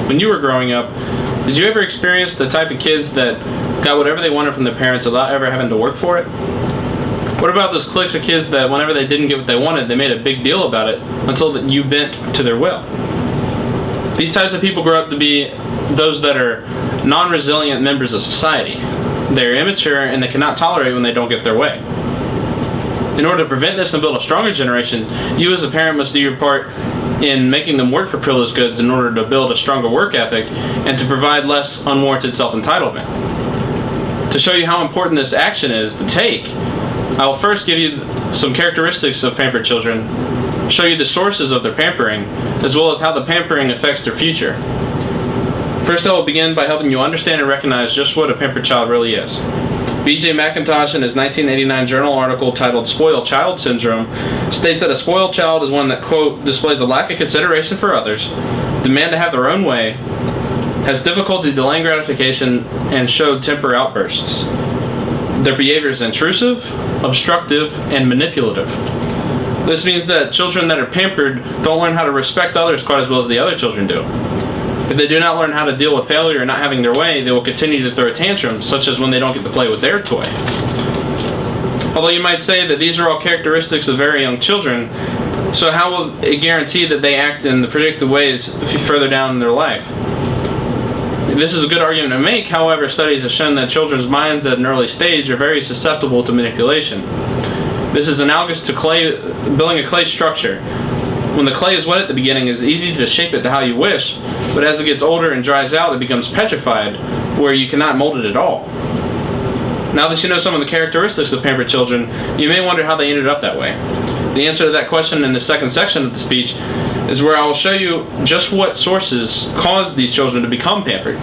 when you were growing up, did you ever experience the type of kids that got whatever they wanted from their parents without ever having to work for it? What about those cliques of kids that whenever they didn't get what they wanted, they made a big deal about it until that you bent to their will? These types of people grow up to be those that are non-resilient members of society. They're immature and they cannot tolerate when they don't get their way. In order to prevent this and build a stronger generation, you as a parent must do your part in making them work for privileged goods in order to build a stronger work ethic and to provide less unwarranted self-entitlement. To show you how important this action is to take, I will first give you some characteristics of pampered children, show you the sources of their pampering, as well as how the pampering affects their future. First, I will begin by helping you understand and recognize just what a pampered child really is. B.J. McIntosh, in his 1989 journal article titled Spoiled Child Syndrome, states that a spoiled child is one that, quote, displays a lack of consideration for others, demand to have their own way, has difficulty delaying gratification, and showed temper outbursts. Their behavior is intrusive, obstructive, and manipulative. This means that children that are pampered don't learn how to respect others quite as well as the other children do. If they do not learn how to deal with failure and not having their way, they will continue to throw tantrums, such as when they don't get to play with their toy. Although you might say that these are all characteristics of very young children, so how will it guarantee that they act in the predicted ways further down in their life? This is a good argument to make, however, studies have shown that children's minds at an early stage are very susceptible to manipulation. This is analogous to building a clay structure. When the clay is wet at the beginning, it's easy to shape it to how you wish, but as it gets older and dries out, it becomes petrified, where you cannot mold it at all. Now that you know some of the characteristics of pampered children, you may wonder how they ended up that way. The answer to that question in the second section of the speech is where I will show you just what sources caused these children to become pampered.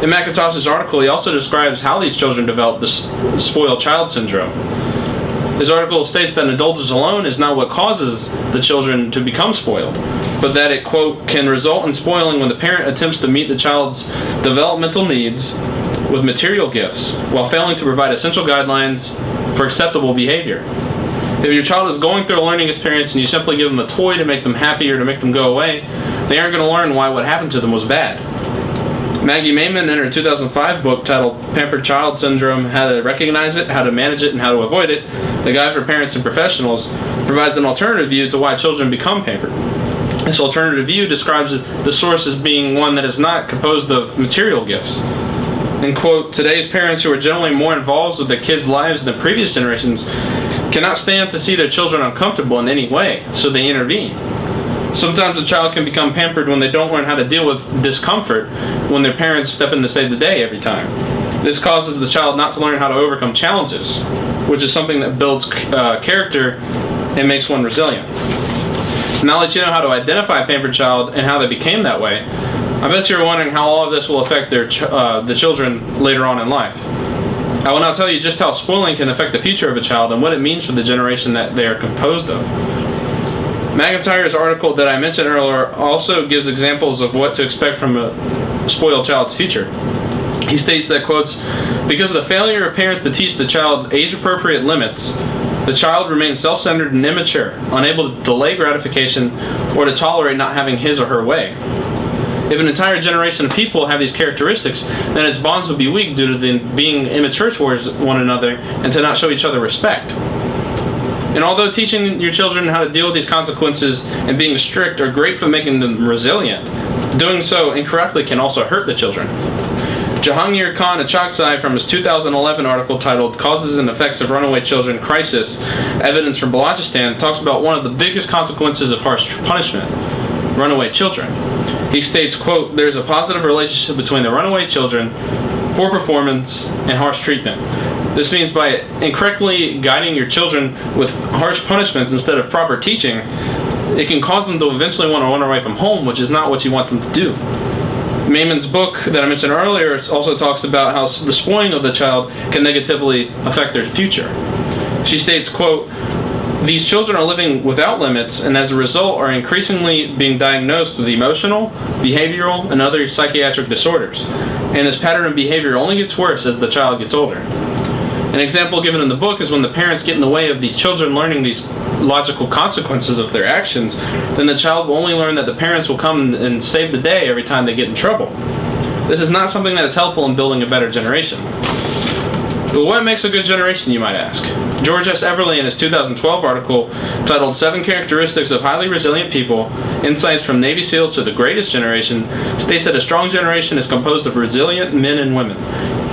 In McIntosh's article, he also describes how these children develop this spoiled child syndrome. His article states that indulgence alone is not what causes the children to become spoiled, but that it, quote, can result in spoiling when the parent attempts to meet the child's developmental needs with material gifts while failing to provide essential guidelines for acceptable behavior. If your child is going through a learning experience and you simply give them a toy to make them happy or to make them go away, they aren't going to learn why what happened to them was bad. Maggie Mayman, in her 2005 book titled Pampered Child Syndrome, How to Recognize It, How to Manage It, and How to Avoid It, a guide for parents and professionals, provides an alternative view to why children become pampered. This alternative view describes the source as being one that is not composed of material gifts. And, quote, today's parents who are generally more involved with their kids' lives than previous generations cannot stand to see their children uncomfortable in any way, so they intervene. Sometimes a child can become pampered when they don't learn how to deal with discomfort when their parents step in to save the day every time. This causes the child not to learn how to overcome challenges, which is something that builds character and makes one resilient. Now that you know how to identify a pampered child and how they became that way, I bet you're wondering how all of this will affect the children later on in life. I will now tell you just how spoiling can affect the future of a child and what it means for the generation that they are composed of. McIntyre's article that I mentioned earlier also gives examples of what to expect from a spoiled child's future. He states that, quotes, because of the failure of parents to teach the child age-appropriate limits, the child remains self-centered and immature, unable to delay gratification or to tolerate not having his or her way. If an entire generation of people have these characteristics, then its bonds would be weak due to them being immature towards one another and to not show each other respect. And although teaching your children how to deal with these consequences and being strict are great for making them resilient, doing so incorrectly can also hurt the children. Jahangir Khan Achaksai, from his 2011 article titled Causes and Effects of Runaway Children Crisis, Evidence from Balochistan, talks about one of the biggest consequences of harsh punishment, runaway children. He states, quote, there's a positive relationship between the runaway children, poor performance, and harsh treatment. This means by incorrectly guiding your children with harsh punishments instead of proper teaching, it can cause them to eventually want to run away from home, which is not what you want them to do. Mayman's book that I mentioned earlier also talks about how the spoiling of the child can negatively affect their future. She states, quote, these children are living without limits and as a result are increasingly being diagnosed with emotional, behavioral, and other psychiatric disorders. And this pattern of behavior only gets worse as the child gets older. An example given in the book is when the parents get in the way of these children learning these logical consequences of their actions, then the child will only learn that the parents will come and save the day every time they get in trouble. This is not something that is helpful in building a better generation. But what makes a good generation, you might ask? George S. Everly, in his 2012 article titled 7 Characteristics of Highly Resilient People, Insights from Navy SEALs to the Greatest Generation, states that a strong generation is composed of resilient men and women.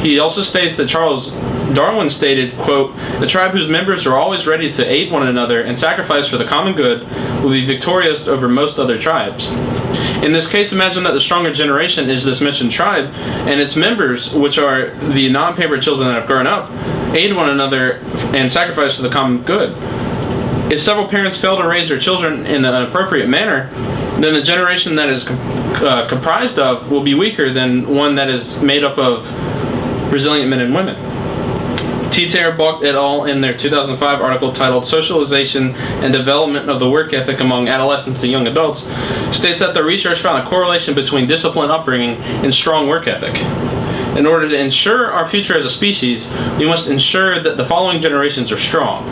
He also states that Charles Darwin stated, quote, "The tribe whose members are always ready to aid one another and sacrifice for the common good will be victorious over most other tribes." In this case, imagine that the stronger generation is this mentioned tribe, and its members, which are the non-pampered children that have grown up, aid one another and sacrifice for the common good. If several parents fail to raise their children in an appropriate manner, then the generation that is comprised of will be weaker than one that is made up of resilient men and women. Teter Bock et al. In their 2005 article titled Socialization and Development of the Work Ethic Among Adolescents and Young Adults states that the research found a correlation between disciplined upbringing and strong work ethic. In order to ensure our future as a species, we must ensure that the following generations are strong.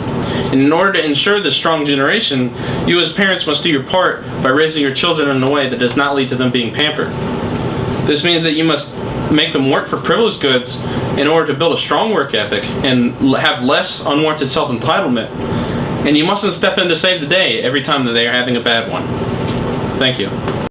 And in order to ensure this strong generation, you as parents must do your part by raising your children in a way that does not lead to them being pampered. This means that you must make them work for privileged goods in order to build a strong work ethic and have less unwarranted self-entitlement. And you mustn't step in to save the day every time that they are having a bad one. Thank you.